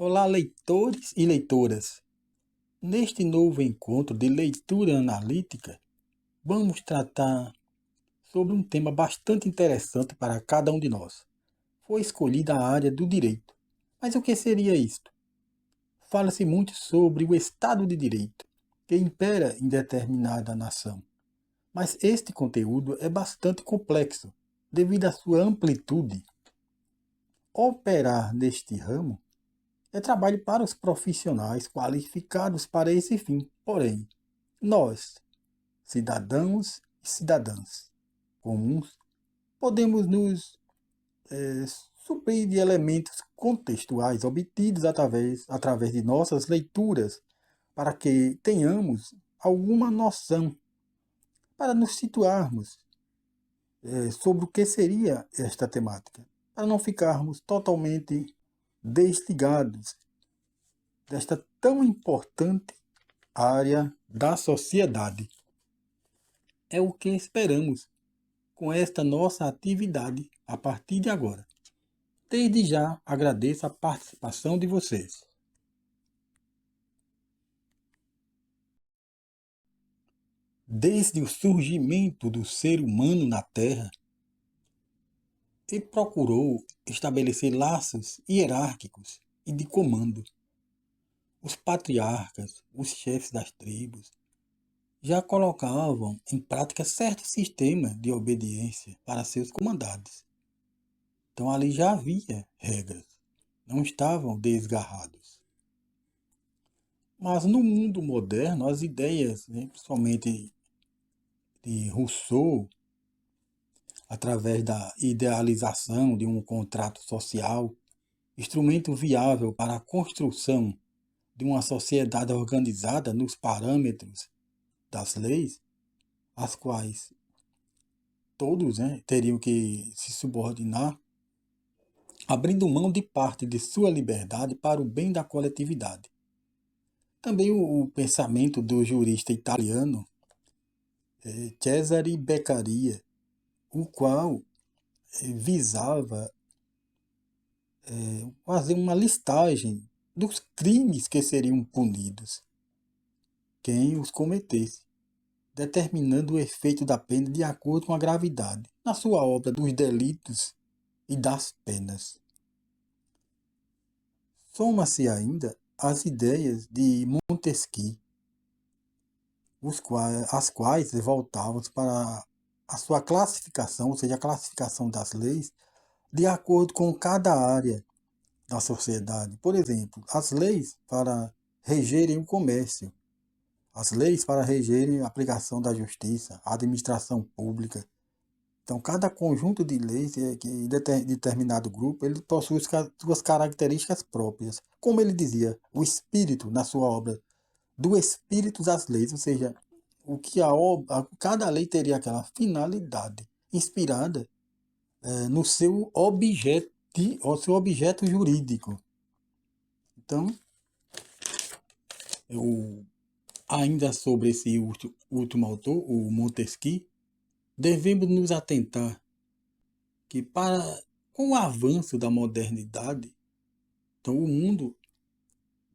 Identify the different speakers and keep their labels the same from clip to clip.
Speaker 1: Olá, leitores e leitoras! Neste novo encontro de leitura analítica, vamos tratar sobre um tema bastante interessante para cada um de nós. Foi escolhida a área do direito. Mas o que seria isto? Fala-se muito sobre o Estado de Direito, que impera em determinada nação. Mas este conteúdo é bastante complexo, devido à sua amplitude. Operar neste ramo é trabalho para os profissionais qualificados para esse fim. Porém, nós, cidadãos e cidadãs comuns, podemos nos eh, suprir de elementos contextuais obtidos através de nossas leituras, para que tenhamos alguma noção, para nos situarmos sobre o que seria esta temática, para não ficarmos totalmente desligados desta tão importante área da sociedade. É o que esperamos com esta nossa atividade a partir de agora. Desde já agradeço a participação de vocês. Desde o surgimento do ser humano na Terra, ele procurou estabelecer laços hierárquicos e de comando. Os patriarcas, os chefes das tribos, já colocavam em prática certo sistema de obediência para seus comandados. Então ali já havia regras, não estavam desgarrados. Mas no mundo moderno, as ideias, principalmente de Rousseau, através da idealização de um contrato social, instrumento viável para a construção de uma sociedade organizada nos parâmetros das leis, às quais todos teriam que se subordinar, abrindo mão de parte de sua liberdade para o bem da coletividade. Também o pensamento do jurista italiano Cesare Beccaria, o qual visava fazer uma listagem dos crimes que seriam punidos quem os cometesse, determinando o efeito da pena de acordo com a gravidade, na sua obra dos delitos e das penas. Soma-se ainda as ideias de Montesquieu, as quais voltavam para a sua classificação, ou seja, a classificação das leis, de acordo com cada área da sociedade. Por exemplo, as leis para regerem o comércio, as leis para regerem a aplicação da justiça, a administração pública. Então, cada conjunto de leis que determinado grupo, ele possui suas características próprias. Como ele dizia, o espírito, na sua obra, do espírito das leis, ou seja, o que cada lei teria aquela finalidade inspirada no seu objeto jurídico. Então, ainda sobre esse último autor, o Montesquieu, devemos nos atentar que com o avanço da modernidade, então o mundo,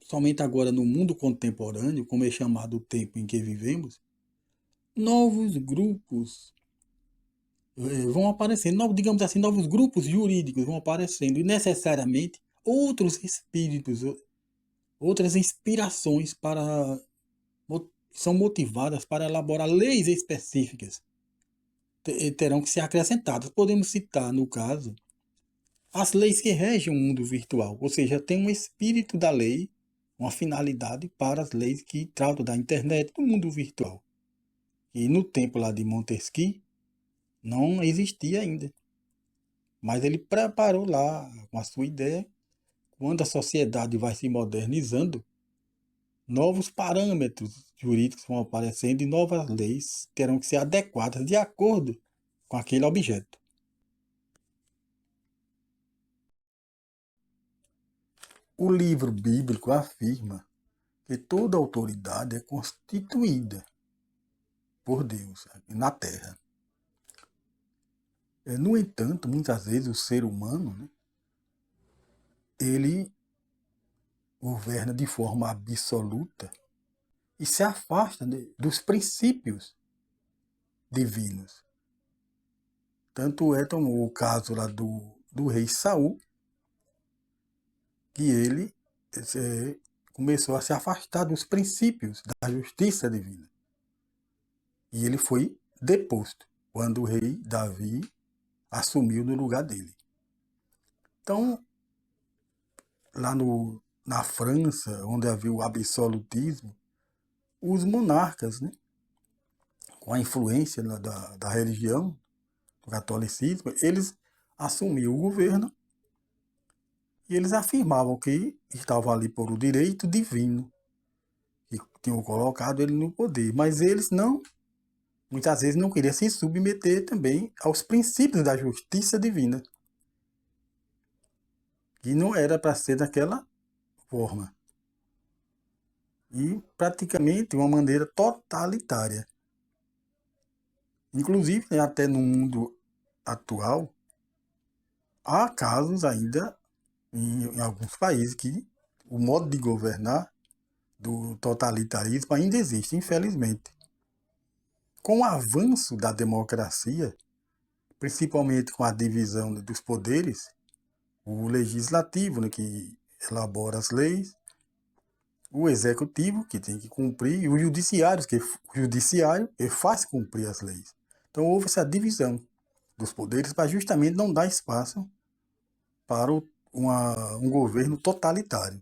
Speaker 1: somente agora no mundo contemporâneo, como é chamado o tempo em que vivemos, novos grupos vão aparecendo, digamos assim, novos grupos jurídicos vão aparecendo, e necessariamente outros espíritos, outras inspirações são motivadas para elaborar leis específicas, terão que ser acrescentadas. Podemos citar, no caso, as leis que regem o mundo virtual, ou seja, tem um espírito da lei, uma finalidade para as leis que tratam da internet, do mundo virtual. E no tempo lá de Montesquieu, não existia ainda. Mas ele preparou lá, com a sua ideia, quando a sociedade vai se modernizando, novos parâmetros jurídicos vão aparecendo e novas leis terão que ser adequadas de acordo com aquele objeto. O livro bíblico afirma que toda autoridade é constituída por Deus na Terra. No entanto, muitas vezes o ser humano, ele governa de forma absoluta e se afasta dos princípios divinos. Tanto é o caso lá do rei Saul, que ele começou a se afastar dos princípios da justiça divina. E ele foi deposto quando o rei Davi assumiu no lugar dele. Então, lá na França, onde havia o absolutismo, os monarcas, né, com a influência da religião, do catolicismo, eles assumiam o governo e eles afirmavam que estavam ali por o direito divino, que tinham colocado ele no poder. Mas eles não, muitas vezes não queriam se submeter também aos princípios da justiça divina. E não era para ser daquela forma. E praticamente de uma maneira totalitária. Inclusive, né, até no mundo atual, há casos ainda em alguns países que o modo de governar do totalitarismo ainda existe, infelizmente. Com o avanço da democracia, principalmente com a divisão dos poderes, o legislativo, né, que elabora as leis, o executivo, que tem que cumprir, e o judiciário, que faz cumprir as leis. Então houve essa divisão dos poderes para justamente não dar espaço para um governo totalitário.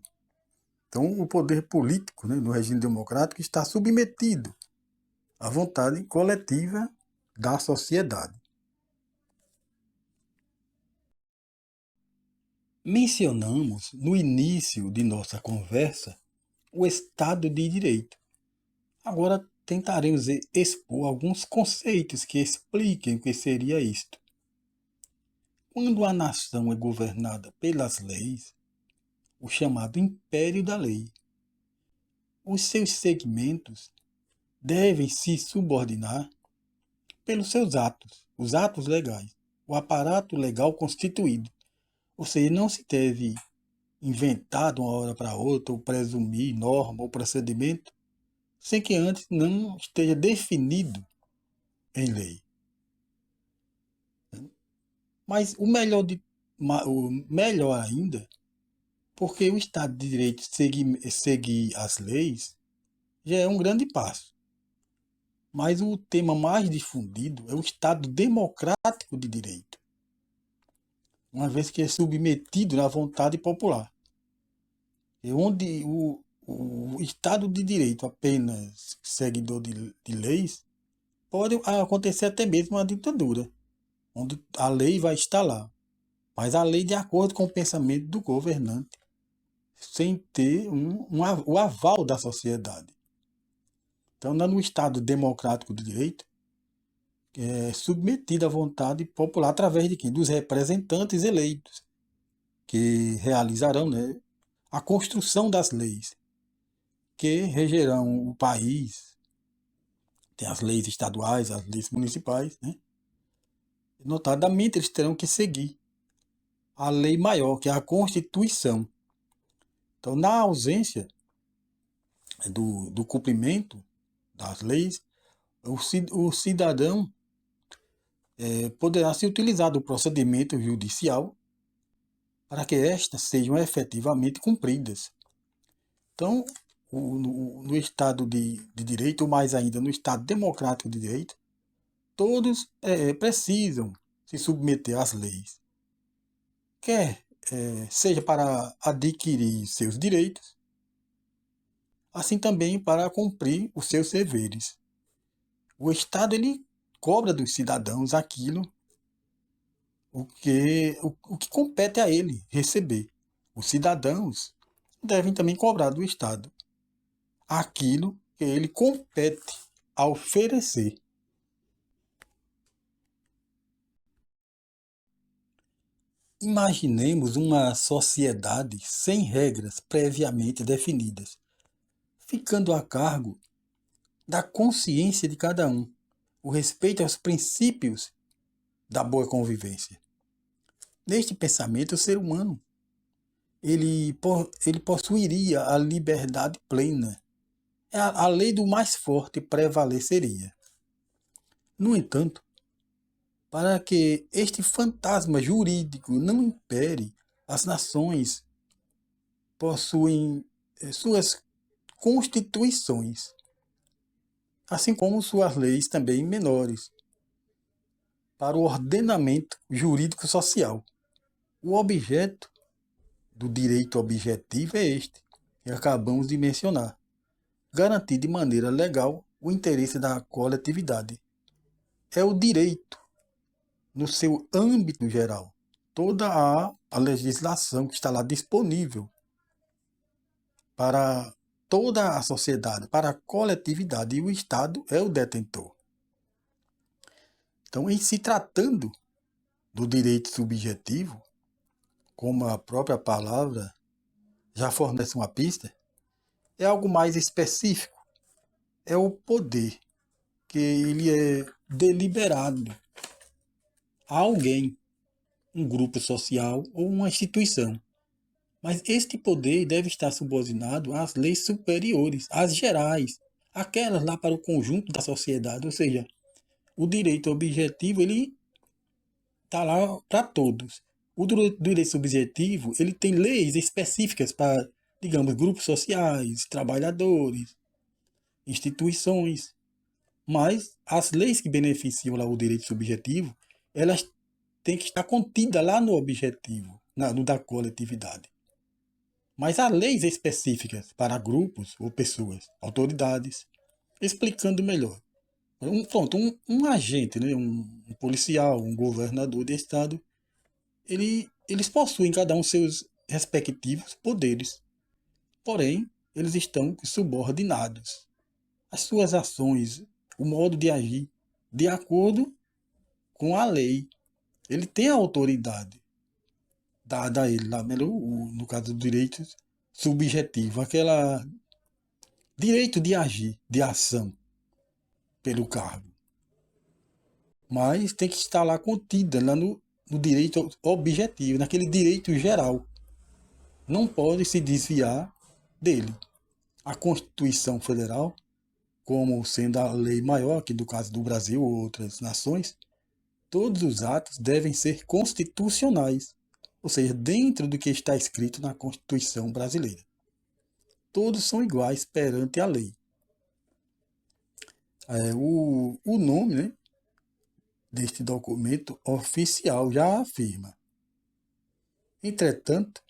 Speaker 1: Então o poder político, né, no regime democrático está submetido à vontade coletiva da sociedade. Mencionamos no início de nossa conversa o Estado de Direito. Agora tentaremos expor alguns conceitos que expliquem o que seria isto. Quando a nação é governada pelas leis, o chamado império da lei, os seus segmentos devem se subordinar pelos seus atos, os atos legais, o aparato legal constituído. Ou seja, não se deve inventar de uma hora para outra, ou presumir norma ou procedimento, sem que antes não esteja definido em lei. Mas o melhor ainda, porque o Estado de Direito seguir as leis já é um grande passo. Mas o tema mais difundido é o Estado democrático de direito, uma vez que é submetido à vontade popular. E onde o Estado de Direito apenas seguidor de leis, pode acontecer até mesmo uma ditadura, onde a lei vai estar lá, mas a lei de acordo com o pensamento do governante, sem ter o aval da sociedade. Então, no Estado democrático de direito, é submetido à vontade popular através de quem? Dos representantes eleitos, que realizarão, né, a construção das leis, que regerão o país. Tem as leis estaduais, as leis municipais, né? Notadamente, eles terão que seguir a lei maior, que é a Constituição. Então, na ausência do cumprimento das leis, o cidadão poderá se utilizar do procedimento judicial para que estas sejam efetivamente cumpridas. Então, no Estado de Direito, ou mais ainda no Estado democrático de direito, todos precisam se submeter às leis. Quer seja para adquirir seus direitos, assim também para cumprir os seus deveres. O Estado ele cobra dos cidadãos aquilo o que compete a ele receber. Os cidadãos devem também cobrar do Estado aquilo que ele compete a oferecer. Imaginemos uma sociedade sem regras previamente definidas, ficando a cargo da consciência de cada um, o respeito aos princípios da boa convivência. Neste pensamento, o ser humano ele possuiria a liberdade plena. A lei do mais forte prevaleceria. No entanto, para que este fantasma jurídico não impere, as nações possuem suas constituições, assim como suas leis também menores, para o ordenamento jurídico social. O objeto do direito objetivo é este, que acabamos de mencionar: garantir de maneira legal o interesse da coletividade. É o direito no seu âmbito geral. Toda a legislação que está lá disponível para toda a sociedade, para a coletividade, e o Estado é o detentor. Então, em se tratando do direito subjetivo, como a própria palavra já fornece uma pista, é algo mais específico. É o poder que ele é deliberado a alguém, um grupo social ou uma instituição. Mas este poder deve estar subordinado às leis superiores, às gerais, aquelas lá para o conjunto da sociedade. Ou seja, o direito objetivo ele está lá para todos. O direito subjetivo ele tem leis específicas para, digamos, grupos sociais, trabalhadores, instituições. Mas as leis que beneficiam lá o direito subjetivo, elas têm que estar contidas lá no objetivo, no da coletividade. Mas há leis específicas para grupos ou pessoas, autoridades, explicando melhor. Um agente, né, um policial, um governador de estado, eles possuem cada um seus respectivos poderes. Porém, eles estão subordinados. As suas ações, o modo de agir, de acordo com a lei. Ele tem a autoridade dada a ele, lá, no caso do direito subjetivo, aquela direito de agir, de ação pelo cargo. Mas tem que estar lá contida, lá no direito objetivo, naquele direito geral. Não pode se desviar dele. A Constituição Federal, como sendo a lei maior, que no caso do Brasil ou outras nações, todos os atos devem ser constitucionais, ou seja, dentro do que está escrito na Constituição brasileira. Todos são iguais perante a lei. O nome, né, deste documento oficial já afirma. Entretanto,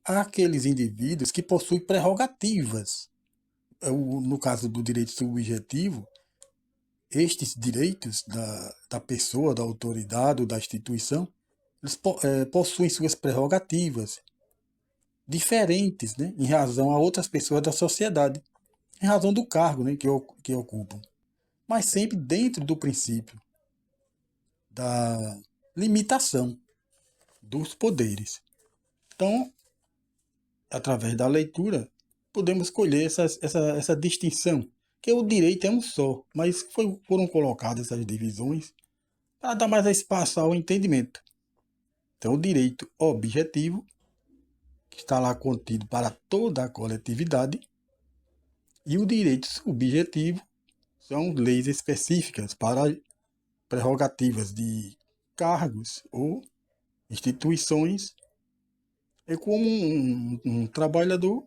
Speaker 1: há aqueles indivíduos que possuem prerrogativas. No caso do direito subjetivo, estes direitos da pessoa, da autoridade ou da instituição, eles possuem suas prerrogativas diferentes, né, em razão a outras pessoas da sociedade, em razão do cargo, né, que ocupam. Mas sempre dentro do princípio da limitação dos poderes. Então, através da leitura, podemos colher essa distinção, que o direito é um só, mas foram colocadas essas divisões para dar mais espaço ao entendimento. Então, o direito objetivo, que está lá contido para toda a coletividade, e o direito subjetivo são leis específicas para prerrogativas de cargos ou instituições. É como um trabalhador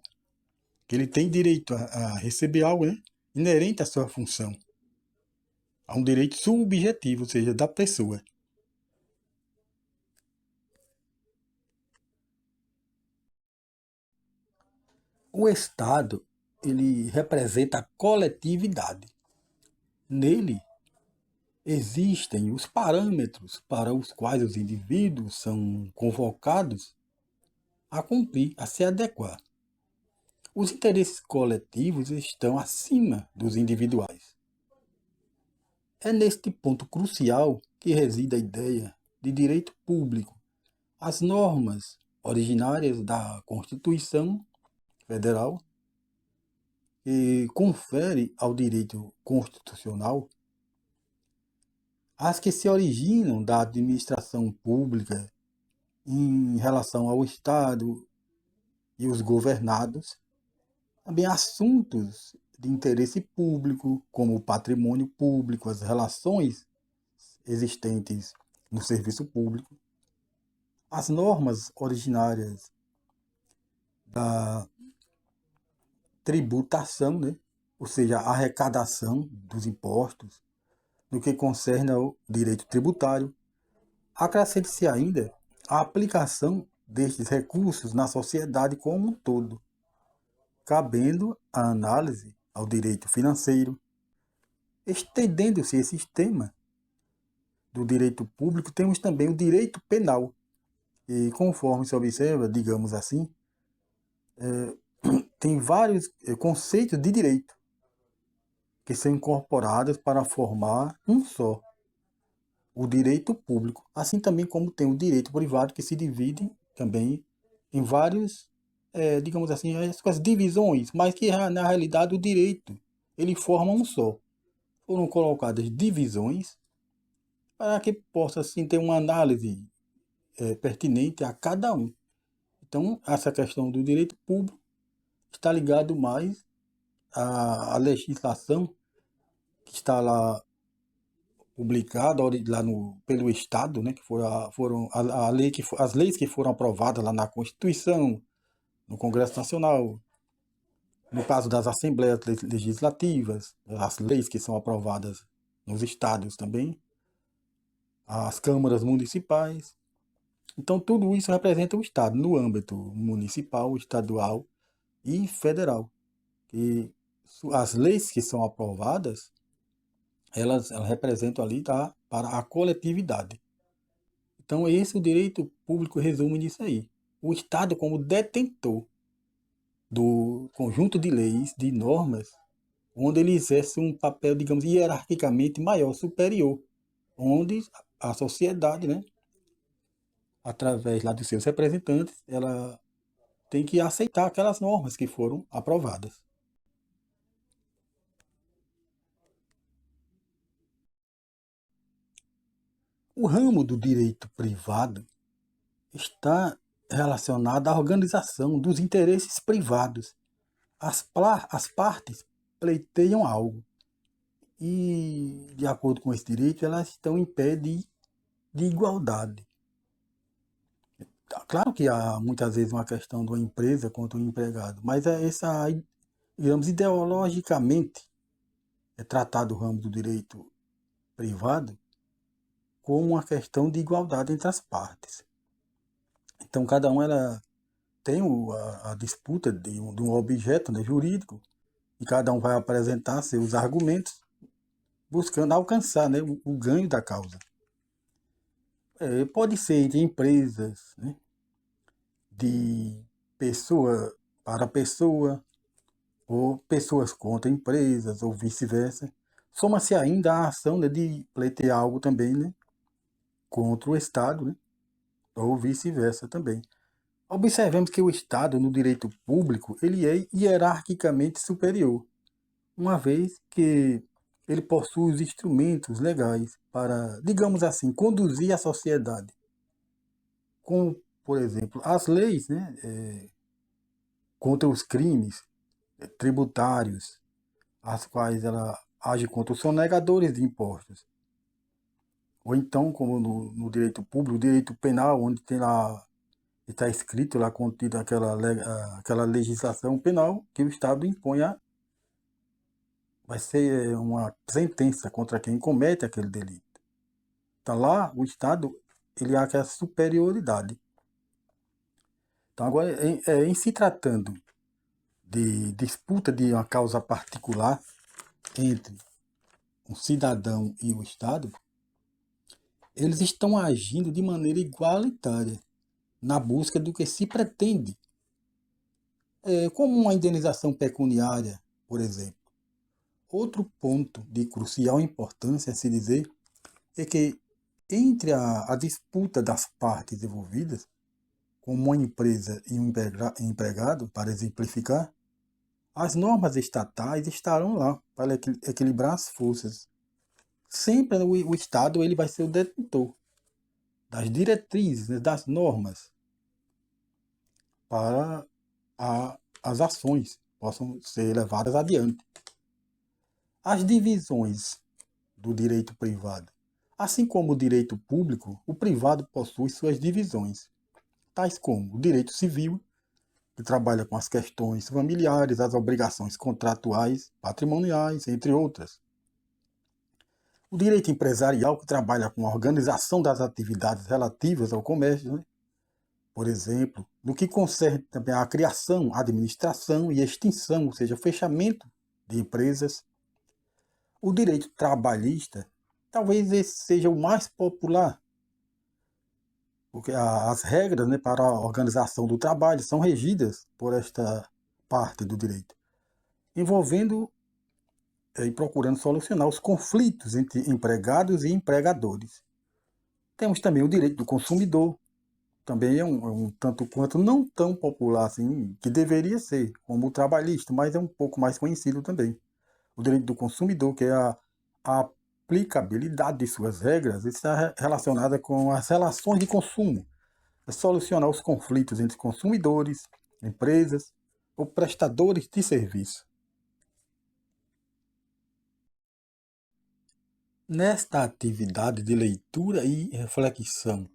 Speaker 1: que ele tem direito a receber algo, né, inerente à sua função. Há um direito subjetivo, ou seja, da pessoa. O Estado, ele representa a coletividade. Nele existem os parâmetros para os quais os indivíduos são convocados a cumprir, a se adequar. Os interesses coletivos estão acima dos individuais. É neste ponto crucial que reside a ideia de direito público. As normas originárias da Constituição Federal, que confere ao direito constitucional, as que se originam da administração pública em relação ao Estado e os governados, também assuntos de interesse público, como o patrimônio público, as relações existentes no serviço público, as normas originárias da tributação, né? Ou seja, a arrecadação dos impostos, no que concerne ao direito tributário. Acrescente-se ainda a aplicação destes recursos na sociedade como um todo, cabendo a análise ao direito financeiro. Estendendo-se esse sistema do direito público, temos também o direito penal. E conforme se observa, digamos assim, tem vários conceitos de direito que são incorporados para formar um só, o direito público. Assim também como tem o direito privado, que se divide também em vários, digamos assim, as divisões, mas que na realidade o direito, ele forma um só. Foram colocadas divisões para que possa assim ter uma análise pertinente a cada um. Então, essa questão do direito público está ligado mais à legislação que está lá publicada lá pelo Estado, né, que foram a lei as leis que foram aprovadas lá na Constituição, no Congresso Nacional, no caso das Assembleias Legislativas, as leis que são aprovadas nos estados também, as câmaras municipais. Então, tudo isso representa o Estado no âmbito municipal, estadual e federal. E as leis que são aprovadas, elas representam ali para a coletividade. Então, esse o direito público resume nisso aí. O Estado, como detentor do conjunto de leis, de normas, onde ele exerce um papel, digamos, hierarquicamente maior, superior, onde a sociedade, né, através lá dos seus representantes, ela tem que aceitar aquelas normas que foram aprovadas. O ramo do direito privado está relacionado à organização dos interesses privados. As partes pleiteiam algo e, de acordo com esse direito, elas estão em pé de igualdade. Claro que há muitas vezes uma questão de uma empresa contra um empregado, mas digamos, ideologicamente, é tratado o ramo do direito privado como uma questão de igualdade entre as partes. Então, cada um ela tem a disputa de um objeto, né, jurídico, e cada um vai apresentar seus argumentos, buscando alcançar, né, o ganho da causa. Pode ser de empresas, né, de pessoa para pessoa, ou pessoas contra empresas, ou vice-versa. Soma-se ainda a ação, né, de pleitear algo também, né, contra o Estado, né, ou vice-versa também. Observemos que o Estado, no direito público, ele é hierarquicamente superior, uma vez que ele possui os instrumentos legais para, digamos assim, conduzir a sociedade. Como, por exemplo, as leis, né, contra os crimes tributários, as quais ela age contra os sonegadores de impostos. Ou então, como no direito público, o direito penal, onde tem lá, está escrito lá, contido aquela legislação penal que o Estado impõe vai ser uma sentença contra quem comete aquele delito. Então lá, o Estado, ele há aquela superioridade. Então agora, em se tratando de disputa de uma causa particular entre um cidadão e o Estado, eles estão agindo de maneira igualitária na busca do que se pretende, como uma indenização pecuniária, por exemplo. Outro ponto de crucial importância a se dizer é que entre a disputa das partes envolvidas, como uma empresa e um empregado, para exemplificar, as normas estatais estarão lá para equilibrar as forças. Sempre o Estado ele vai ser o detentor das diretrizes, né, das normas, para as ações possam ser levadas adiante. As divisões do direito privado. Assim como o direito público, o privado possui suas divisões, tais como o direito civil, que trabalha com as questões familiares, as obrigações contratuais, patrimoniais, entre outras. O direito empresarial, que trabalha com a organização das atividades relativas ao comércio, né? Por exemplo, no que concerne também à criação, administração e extinção, ou seja, fechamento de empresas. O direito trabalhista, talvez esse seja o mais popular, porque as regras, né, para a organização do trabalho são regidas por esta parte do direito, envolvendo e procurando solucionar os conflitos entre empregados e empregadores. Temos também o direito do consumidor, também é um tanto quanto não tão popular assim, que deveria ser, como o trabalhista, mas é um pouco mais conhecido também. O direito do consumidor, que é a aplicabilidade de suas regras, está relacionada com as relações de consumo, é solucionar os conflitos entre consumidores, empresas ou prestadores de serviço. Nesta atividade de leitura e reflexão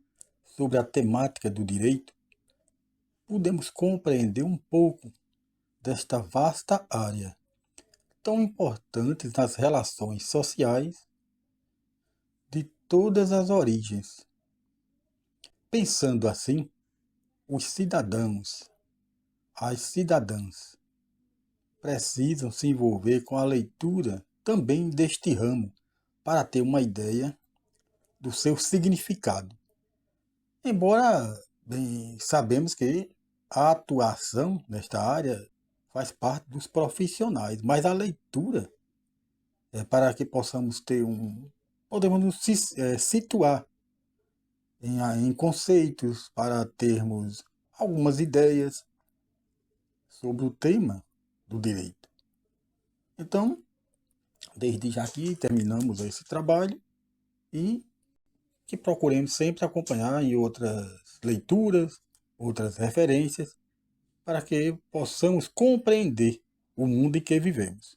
Speaker 1: sobre a temática do direito, podemos compreender um pouco desta vasta área, tão importante nas relações sociais de todas as origens. Pensando assim, os cidadãos, as cidadãs, precisam se envolver com a leitura também deste ramo para ter uma ideia do seu significado. Embora, bem, sabemos que a atuação nesta área faz parte dos profissionais, mas a leitura é para que possamos ter podemos nos situar em conceitos, para termos algumas ideias sobre o tema do direito. Então, desde já que terminamos esse trabalho e que procuremos sempre acompanhar em outras leituras, outras referências, para que possamos compreender o mundo em que vivemos.